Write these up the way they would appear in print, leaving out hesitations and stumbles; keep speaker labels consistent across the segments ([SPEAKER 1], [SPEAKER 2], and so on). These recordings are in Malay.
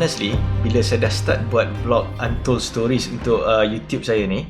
[SPEAKER 1] honestly, bila saya dah start buat vlog Untold Stories untuk YouTube saya ni,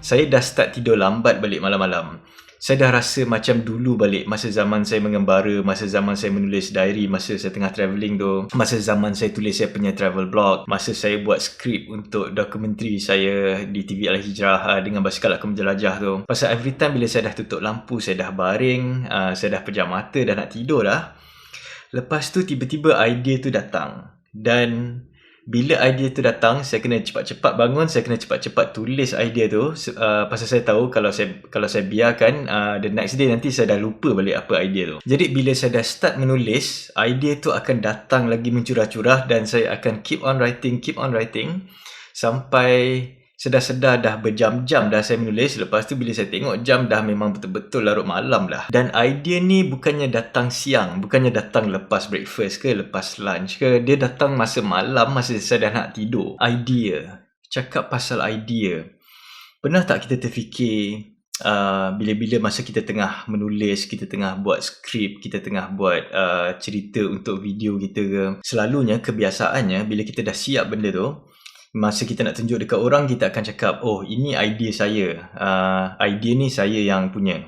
[SPEAKER 1] saya dah start tidur lambat balik malam-malam. Saya dah rasa macam dulu balik, masa zaman saya mengembara, masa zaman saya menulis diary, masa saya tengah travelling tu, masa zaman saya tulis saya punya travel blog, masa saya buat skrip untuk dokumentari saya di TV Al-Hijrah dengan Basikal Aku Menjelajah tu. Pasal every time bila saya dah tutup lampu, saya dah baring, saya dah pejam mata, dah nak tidur dah. Lepas tu tiba-tiba idea tu datang. Dan bila idea tu datang, saya kena cepat-cepat bangun, saya kena cepat-cepat tulis idea tu, pasal saya tahu kalau saya biarkan, the next day nanti saya dah lupa balik apa idea tu. Jadi bila saya dah start menulis, idea tu akan datang lagi mencurah-curah dan saya akan keep on writing sampai sedar-sedar dah berjam-jam dah saya menulis. Lepas tu bila saya tengok jam, dah memang betul-betul larut malam dah. Dan idea ni bukannya datang siang, bukannya datang lepas breakfast ke, lepas lunch ke. Dia datang masa malam, masa saya dah nak tidur. Idea. Cakap pasal idea. Pernah tak kita terfikir, bila-bila masa kita tengah menulis, kita tengah buat skrip, kita tengah buat cerita untuk video kita ke, selalunya kebiasaannya bila kita dah siap benda tu, masa kita nak tunjuk dekat orang, kita akan cakap, oh ini idea saya, idea ni saya yang punya.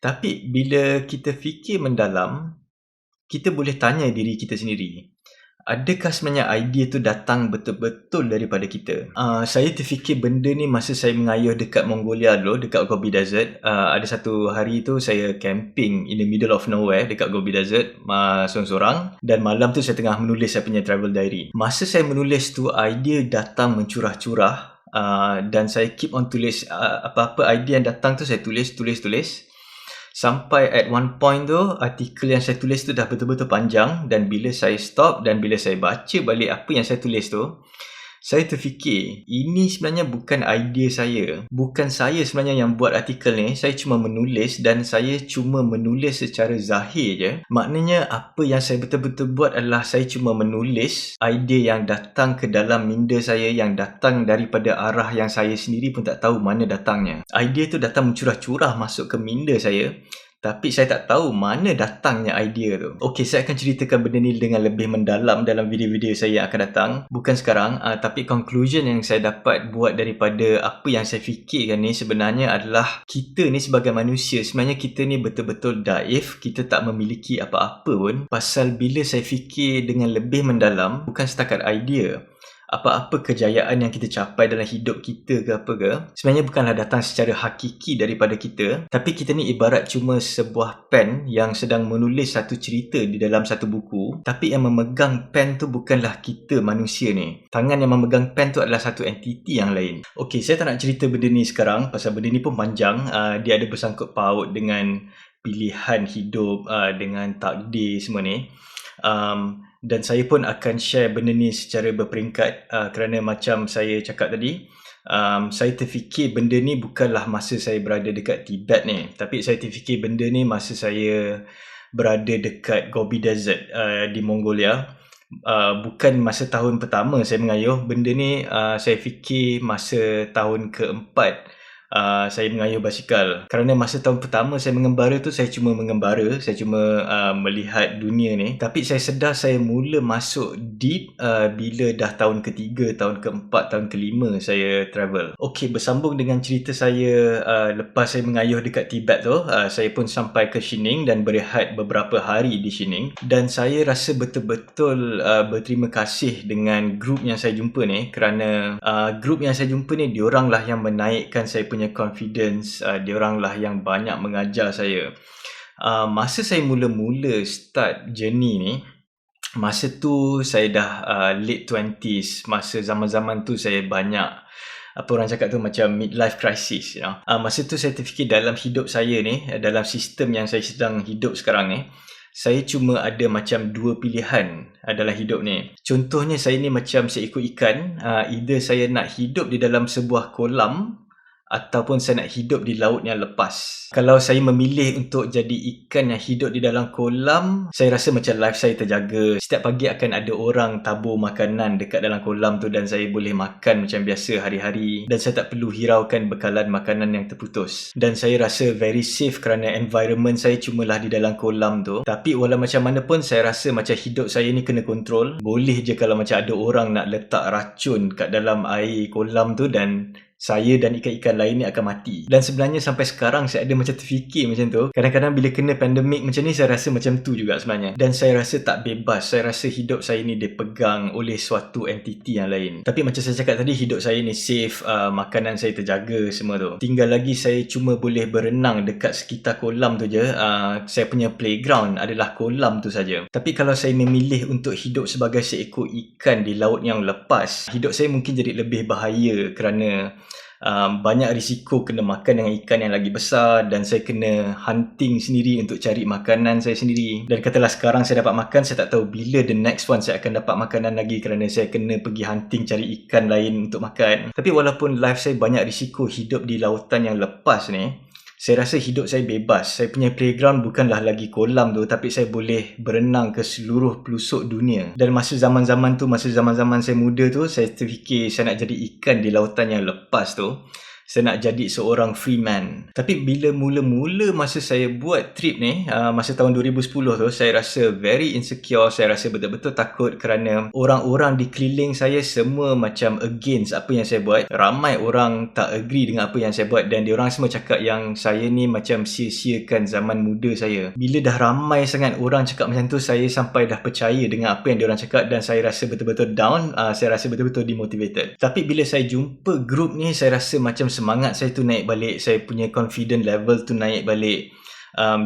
[SPEAKER 1] Tapi bila kita fikir mendalam, kita boleh tanya diri kita sendiri, adakah sebenarnya idea tu datang betul-betul daripada kita? Saya terfikir benda ni masa saya mengayuh dekat Mongolia dulu, dekat Gobi Desert. Ada satu hari tu saya camping in the middle of nowhere dekat Gobi Desert, seorang-seorang. Dan malam tu saya tengah menulis saya punya travel diary. Masa saya menulis tu, idea datang mencurah-curah. Dan saya keep on tulis, apa-apa idea yang datang tu saya tulis. Sampai at one point tu, artikel yang saya tulis tu dah betul-betul panjang. Dan bila saya stop dan bila saya baca balik apa yang saya tulis tu, saya terfikir, ini sebenarnya bukan idea saya. Bukan saya sebenarnya yang buat artikel ni. Saya cuma menulis dan saya cuma menulis secara zahir je. Maknanya apa yang saya betul-betul buat adalah saya cuma menulis idea yang datang ke dalam minda saya, yang datang daripada arah yang saya sendiri pun tak tahu mana datangnya. Idea tu datang mencurah-curah masuk ke minda saya, tapi saya tak tahu mana datangnya idea tu. Okey, saya akan ceritakan benda ni dengan lebih mendalam dalam video-video saya yang akan datang. Bukan sekarang, tapi conclusion yang saya dapat buat daripada apa yang saya fikirkan ni sebenarnya adalah kita ni sebagai manusia, sebenarnya kita ni betul-betul daif. Kita tak memiliki apa-apa pun. Pasal bila saya fikir dengan lebih mendalam, bukan setakat idea, apa-apa kejayaan yang kita capai dalam hidup kita ke apa ke, sebenarnya bukanlah datang secara hakiki daripada kita, tapi kita ni ibarat cuma sebuah pen yang sedang menulis satu cerita di dalam satu buku, tapi yang memegang pen tu bukanlah kita manusia ni. Tangan yang memegang pen tu adalah satu entiti yang lain. Okey, saya tak nak cerita benda ni sekarang pasal benda ni pun panjang. Dia ada bersangkut paut dengan pilihan hidup, dengan takdir semua ni. Dan saya pun akan share benda ni secara berperingkat, kerana macam saya cakap tadi, saya terfikir benda ni bukanlah masa saya berada dekat Tibet ni, tapi saya terfikir benda ni masa saya berada dekat Gobi Desert di Mongolia. Bukan masa tahun pertama saya mengayuh. Benda ni saya fikir masa tahun keempat saya mengayuh basikal. Kerana masa tahun pertama saya mengembara tu, saya cuma mengembara, saya cuma melihat dunia ni. Tapi saya sedar saya mula masuk deep bila dah tahun ketiga, tahun keempat, tahun kelima saya travel. Okey, bersambung dengan cerita saya lepas saya mengayuh dekat Tibet tu, saya pun sampai ke Xining dan berehat beberapa hari di Xining. Dan saya rasa betul-betul berterima kasih dengan grup yang saya jumpa ni, kerana grup yang saya jumpa ni, diorang lah yang menaikkan saya punya confidence, diorang lah yang banyak mengajar saya. Masa saya mula-mula start journey ni, masa tu saya dah late 20s. Masa zaman-zaman tu saya banyak, apa orang cakap tu, macam midlife crisis, you know. Masa tu saya terfikir dalam hidup saya ni, dalam sistem yang saya sedang hidup sekarang ni, saya cuma ada macam dua pilihan dalam hidup ni. Contohnya saya ni macam seekor ikan, either saya nak hidup di dalam sebuah kolam ataupun saya nak hidup di laut yang lepas. Kalau saya memilih untuk jadi ikan yang hidup di dalam kolam, saya rasa macam life saya terjaga. Setiap pagi akan ada orang tabur makanan dekat dalam kolam tu dan saya boleh makan macam biasa hari-hari dan saya tak perlu hiraukan bekalan makanan yang terputus. Dan saya rasa very safe kerana environment saya cumalah di dalam kolam tu. Tapi walau macam mana pun saya rasa macam hidup saya ni kena kontrol. Boleh je kalau macam ada orang nak letak racun kat dalam air kolam tu dan saya dan ikan-ikan lain ni akan mati. Dan sebenarnya sampai sekarang saya ada macam terfikir macam tu. Kadang-kadang bila kena pandemik macam ni saya rasa macam tu juga sebenarnya. Dan saya rasa tak bebas. Saya rasa hidup saya ni dipegang oleh suatu entiti yang lain. Tapi macam saya cakap tadi, hidup saya ni safe, makanan saya terjaga semua tu. Tinggal lagi saya cuma boleh berenang dekat sekitar kolam tu je. Saya punya playground adalah kolam tu saja. Tapi kalau saya memilih untuk hidup sebagai seekor ikan di laut yang lepas, hidup saya mungkin jadi lebih bahaya kerana banyak risiko kena makan dengan ikan yang lagi besar dan saya kena hunting sendiri untuk cari makanan saya sendiri. Dan katalah sekarang saya dapat makan, saya tak tahu bila the next one saya akan dapat makanan lagi kerana saya kena pergi hunting cari ikan lain untuk makan. Tapi walaupun life saya banyak risiko hidup di lautan yang lepas ni, saya rasa hidup saya bebas. Saya punya playground bukanlah lagi kolam tu, tapi saya boleh berenang ke seluruh pelosok dunia. Dan masa zaman-zaman saya muda tu, saya terfikir saya nak jadi ikan di lautan yang lepas tu. Saya nak jadi seorang free man. Tapi bila mula-mula masa saya buat trip ni, masa tahun 2010 tu, saya rasa very insecure. Saya rasa betul-betul takut kerana orang-orang di keliling saya semua macam against apa yang saya buat. Ramai orang tak agree dengan apa yang saya buat dan diorang semua cakap yang saya ni macam sia-siakan zaman muda saya. Bila dah ramai sangat orang cakap macam tu, saya sampai dah percaya dengan apa yang diorang cakap dan saya rasa betul-betul down. Saya rasa betul-betul demotivated. Tapi bila saya jumpa group ni, saya rasa macam semangat saya tu naik balik, saya punya confident level tu naik balik.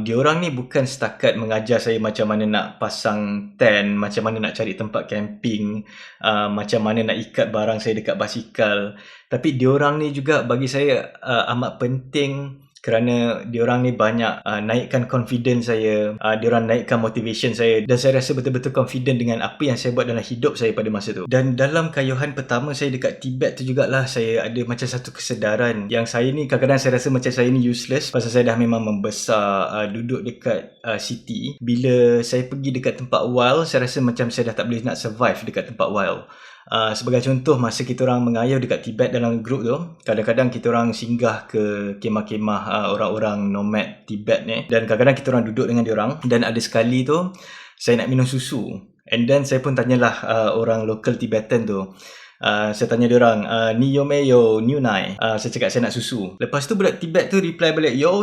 [SPEAKER 1] Diorang ni bukan setakat mengajar saya macam mana nak pasang tent, macam mana nak cari tempat camping, macam mana nak ikat barang saya dekat basikal. Tapi diorang ni juga bagi saya amat penting kerana diorang ni banyak naikkan confidence saya, diorang naikkan motivation saya dan saya rasa betul-betul confident dengan apa yang saya buat dalam hidup saya pada masa tu. Dan dalam kayuhan pertama saya dekat Tibet tu jugalah saya ada macam satu kesedaran yang saya ni kadang-kadang saya rasa macam saya ni useless pasal saya dah memang membesar, duduk dekat city. Bila saya pergi dekat tempat wild, saya rasa macam saya dah tak boleh nak survive dekat tempat wild. Sebagai contoh, masa kita orang mengayuh dekat Tibet dalam grup tu, kadang-kadang kita orang singgah ke kemah-kemah orang-orang nomad Tibet ni dan kadang-kadang kita orang duduk dengan diorang dan ada sekali tu saya nak minum susu and then saya pun tanyalah orang local Tibetan tu. Saya tanya diorang, ni yo meyo new nai. Saya cakap saya nak susu. Lepas tu budak Tibet tu reply balik, yo.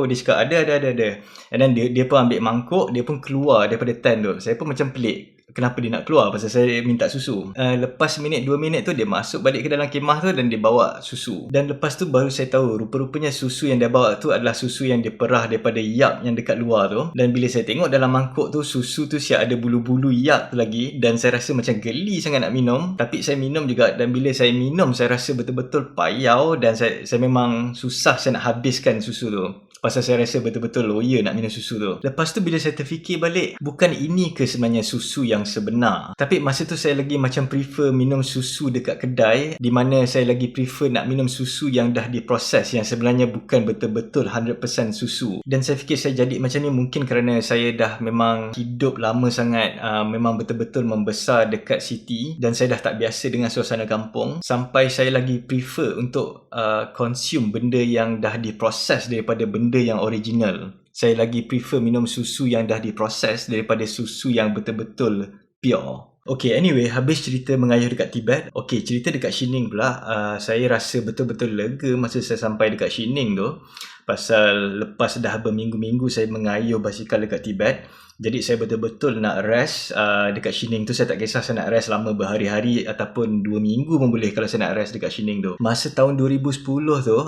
[SPEAKER 1] Dia cakap ada. And then dia pun ambil mangkuk, dia pun keluar daripada tent tu. Saya pun macam pelik. Kenapa dia nak keluar? Pasal saya minta susu. Lepas minit 2 minit tu dia masuk balik ke dalam kemah tu dan dia bawa susu. Dan lepas tu baru saya tahu rupa-rupanya susu yang dia bawa tu adalah susu yang dia perah daripada yak yang dekat luar tu. Dan bila saya tengok dalam mangkuk tu, susu tu siap ada bulu-bulu yak tu lagi dan saya rasa macam geli sangat nak minum. Tapi saya minum juga dan bila saya minum saya rasa betul-betul payau dan saya memang susah saya nak habiskan susu tu. Pasal saya rasa betul-betul lawyer nak minum susu tu. Lepas tu bila saya terfikir balik, bukan ini ke sebenarnya susu yang sebenar? Tapi masa tu saya lagi macam prefer minum susu dekat kedai, di mana saya lagi prefer nak minum susu yang dah diproses, yang sebenarnya bukan betul-betul 100% susu. Dan saya fikir saya jadi macam ni mungkin kerana saya dah memang hidup lama sangat, memang betul-betul membesar dekat city dan saya dah tak biasa dengan suasana kampung, sampai saya lagi prefer untuk consume benda yang dah diproses daripada benda yang original. Saya lagi prefer minum susu yang dah diproses daripada susu yang betul-betul pure. Okay, anyway, habis cerita mengayuh dekat Tibet. Okay, cerita dekat Xining pula. Saya rasa betul-betul lega masa saya sampai dekat Xining tu. Pasal lepas dah berminggu-minggu saya mengayuh basikal dekat Tibet, jadi saya betul-betul nak rest dekat Xining tu. Saya tak kisah saya nak rest lama berhari-hari ataupun 2 minggu pun boleh kalau saya nak rest dekat Xining tu. Masa tahun 2010 tu,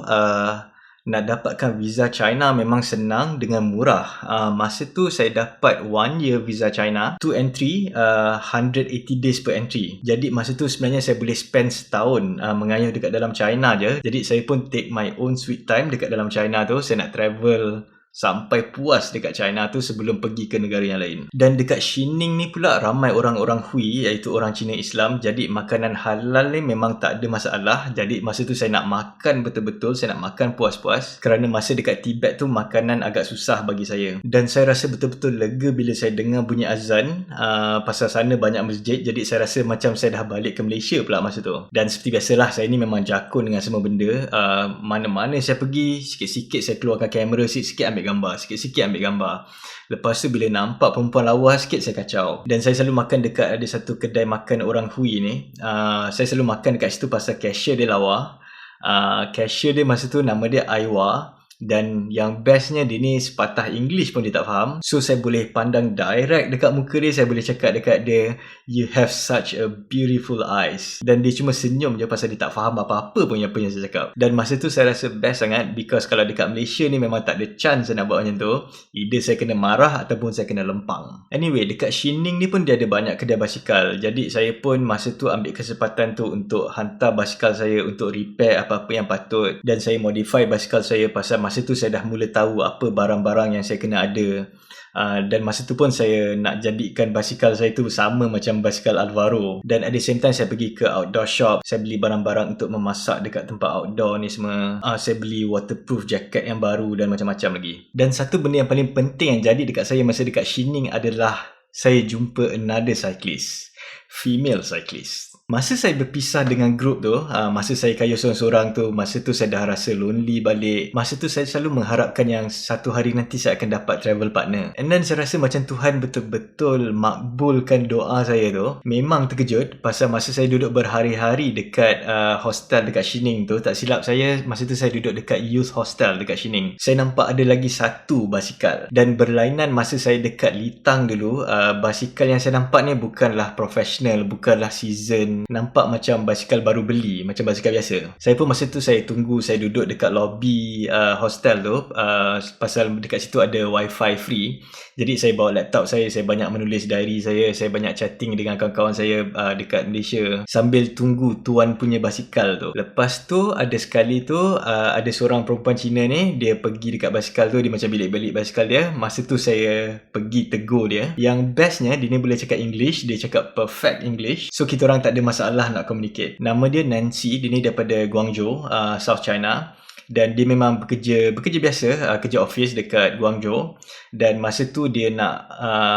[SPEAKER 1] nak dapatkan visa China memang senang dengan murah. Masa tu saya dapat 1 year visa China, 2 entry, 180 days per entry. Jadi masa tu sebenarnya saya boleh spend setahun mengayuh dekat dalam China je. Jadi saya pun take my own sweet time dekat dalam China tu. Saya nak travel sampai puas dekat China tu sebelum pergi ke negara yang lain. Dan dekat Xining ni pula ramai orang-orang Hui, iaitu orang Cina Islam. Jadi makanan halal ni memang tak ada masalah. Jadi masa tu saya nak makan betul-betul, saya nak makan puas-puas. Kerana masa dekat Tibet tu makanan agak susah bagi saya. Dan saya rasa betul-betul lega bila saya dengar bunyi azan. Pasal sana banyak masjid. Jadi saya rasa macam saya dah balik ke Malaysia pula masa tu. Dan seperti biasalah, saya ni memang jakun dengan semua benda. Mana-mana saya pergi, sikit-sikit saya keluarkan kamera, sikit-sikit ambil gambar, sikit-sikit ambil gambar. Lepas tu bila nampak perempuan lawa sikit, saya kacau. Dan saya selalu makan dekat ada satu kedai makan orang Hui ni. Saya selalu makan dekat situ pasal cashier dia lawa. Cashier dia masa tu nama dia Aiwa. Dan yang bestnya dia ni sepatah English pun dia tak faham. So saya boleh pandang direct dekat muka dia, saya boleh cakap dekat dia, "You have such a beautiful eyes." Dan dia cuma senyum je pasal dia tak faham apa-apa pun yang saya cakap. Dan masa tu saya rasa best sangat, because kalau dekat Malaysia ni memang tak ada chance saya nak buat macam tu. Either saya kena marah ataupun saya kena lempang. Anyway, dekat Xining ni pun dia ada banyak kedai basikal. Jadi saya pun masa tu ambil kesempatan tu untuk hantar basikal saya untuk repair apa-apa yang patut. Dan saya modify basikal saya pasal masa tu saya dah mula tahu apa barang-barang yang saya kena ada. Dan masa tu pun saya nak jadikan basikal saya tu sama macam basikal Alvaro. Dan at the same time saya pergi ke outdoor shop. Saya beli barang-barang untuk memasak dekat tempat outdoor ni semua. Saya beli waterproof jacket yang baru dan macam-macam lagi. Dan satu benda yang paling penting yang jadi dekat saya masa dekat Xining adalah saya jumpa another cyclist. Female cyclist. Masa saya berpisah dengan grup tu, masa saya kayuh seorang-seorang tu, masa tu saya dah rasa lonely balik. Masa tu saya selalu mengharapkan yang satu hari nanti saya akan dapat travel partner. And then saya rasa macam Tuhan betul-betul makbulkan doa saya tu. Memang terkejut pasal masa saya duduk berhari-hari dekat hostel dekat Xining tu, tak silap saya, masa tu saya duduk dekat youth hostel dekat Xining. Saya nampak ada lagi satu basikal. Dan berlainan masa saya dekat Litang dulu, basikal yang saya nampak ni bukanlah professional, bukanlah season. Nampak macam basikal baru beli, macam basikal biasa. Saya pun masa tu saya tunggu, saya duduk dekat lobby hostel tu, pasal dekat situ ada wifi free. Jadi saya bawa laptop saya banyak menulis diary saya banyak chatting dengan kawan-kawan saya dekat Malaysia sambil tunggu tuan punya basikal tu. Lepas tu ada sekali tu ada seorang perempuan Cina ni, dia pergi dekat basikal tu, dia macam belik-belik basikal dia. Masa tu saya pergi tegur dia. Yang bestnya dia ni boleh cakap English, dia cakap perfect English. So kita orang tak ada masalah nak communicate. Nama dia Nancy, dia ni daripada Guangzhou, South China. Dan dia memang bekerja biasa, kerja office dekat Guangzhou. Dan masa tu dia nak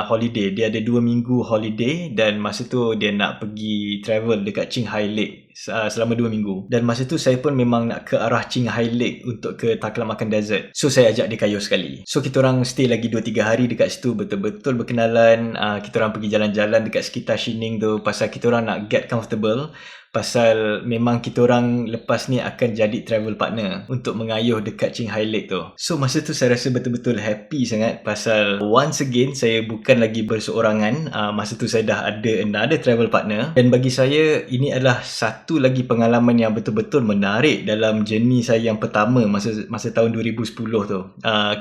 [SPEAKER 1] holiday, dia ada 2 minggu holiday. Dan masa tu dia nak pergi travel dekat Qinghai Lake selama 2 minggu. Dan masa tu saya pun memang nak ke arah Qinghai Lake untuk ke Taklamakan Desert. So saya ajak dia kayuh sekali. So kita orang stay lagi 2-3 hari dekat situ, betul-betul berkenalan. Kita orang pergi jalan-jalan dekat sekitar Xining tu pasal kita orang nak get comfortable. Pasal memang kita orang lepas ni akan jadi travel partner untuk mengayuh dekat Qinghai Lake tu. So masa tu saya rasa betul-betul happy sangat pasal once again saya bukan lagi berseorangan. Masa tu saya dah ada another travel partner. Dan bagi saya ini adalah satu lagi pengalaman yang betul-betul menarik dalam journey saya yang pertama masa tahun 2010 tu.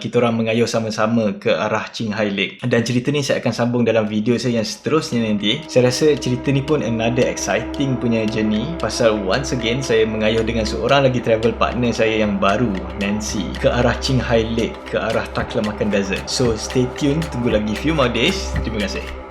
[SPEAKER 1] Kita orang mengayuh sama-sama ke arah Qinghai Lake. Dan cerita ni saya akan sambung dalam video saya yang seterusnya nanti. Saya rasa cerita ni pun another exciting punya journey pasal once again saya mengayuh dengan seorang lagi travel partner saya yang baru, Nancy, ke arah Qinghai Lake, ke arah Taklamakan Desert. So stay tuned, tunggu lagi few more days. Terima kasih.